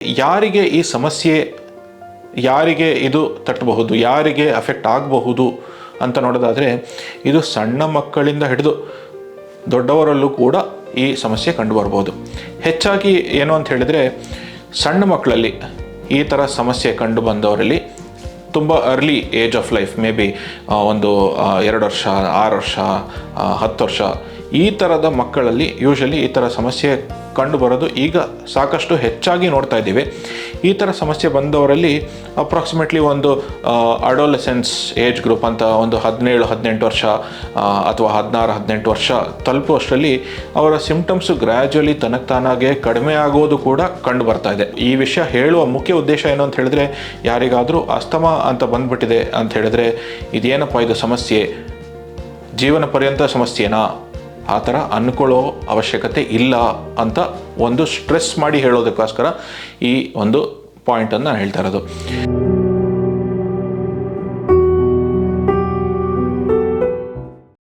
ಯಾರಿಗೆ ಈ ಸಮಸ್ಯೆ, ಯಾರಿಗೆ ಇದು ತಟ್ಟಬಹುದು, ಯಾರಿಗೆ ಅಫೆಕ್ಟ್ ಆಗಬಹುದು ಅಂತ ನೋಡೋದಾದರೆ, ಇದು ಸಣ್ಣ ಮಕ್ಕಳಿಂದ ಹಿಡಿದು ದೊಡ್ಡವರಲ್ಲೂ ಕೂಡ ಈ ಸಮಸ್ಯೆ ಕಂಡುಬರ್ಬೋದು. ಹೆಚ್ಚಾಗಿ ಏನು ಅಂತ ಹೇಳಿದರೆ, ಸಣ್ಣ ಮಕ್ಕಳಲ್ಲಿ ಈ ಥರ ಸಮಸ್ಯೆ ಕಂಡು ಬಂದವರಲ್ಲಿ ತುಂಬ early age of life, may be ಒಂದು 2 ವರ್ಷ, 6 ವರ್ಷ, 10 ವರ್ಷ, ಈ ಥರದ ಮಕ್ಕಳಲ್ಲಿ ಯೂಶಲಿ ಈ ಥರ ಸಮಸ್ಯೆ ಕಂಡುಬರೋದು ಈಗ ಸಾಕಷ್ಟು ಹೆಚ್ಚಾಗಿ ನೋಡ್ತಾ ಇದ್ದೀವಿ. ಈ ಥರ ಸಮಸ್ಯೆ ಬಂದವರಲ್ಲಿ ಅಪ್ರಾಕ್ಸಿಮೇಟ್ಲಿ ಒಂದು ಅಡೋಲೆಸೆನ್ಸ್ ಏಜ್ ಗ್ರೂಪ್ ಅಂತ ಒಂದು 17-18 ವರ್ಷ ಅಥವಾ 16-18 ವರ್ಷ ತಲುಪುವಷ್ಟರಲ್ಲಿ ಅವರ ಸಿಂಪ್ಟಮ್ಸು ಗ್ರ್ಯಾಜುವಲಿ ತಾನಾಗೆ ಕಡಿಮೆ ಆಗೋದು ಕೂಡ ಕಂಡು ಬರ್ತಾ ಇದೆ. ಈ ವಿಷಯ ಹೇಳುವ ಮುಖ್ಯ ಉದ್ದೇಶ ಏನು ಅಂತ ಹೇಳಿದ್ರೆ, ಯಾರಿಗಾದರೂ ಅಸ್ತಮಾ ಅಂತ ಬಂದ್ಬಿಟ್ಟಿದೆ ಅಂತ ಹೇಳಿದ್ರೆ, ಇದೇನಪ್ಪ ಇದು ಸಮಸ್ಯೆ, ಜೀವನ ಪರ್ಯಂತ ಸಮಸ್ಯೆನಾ, ಆ ಥರ ಅಂದ್ಕೊಳ್ಳೋ ಅವಶ್ಯಕತೆ ಇಲ್ಲ ಅಂತ ಒಂದು ಸ್ಟ್ರೆಸ್ ಮಾಡಿ ಹೇಳೋದಕ್ಕೋಸ್ಕರ ಈ ಒಂದು ಪಾಯಿಂಟನ್ನು ನಾನು ಹೇಳ್ತಾ ಇರೋದು.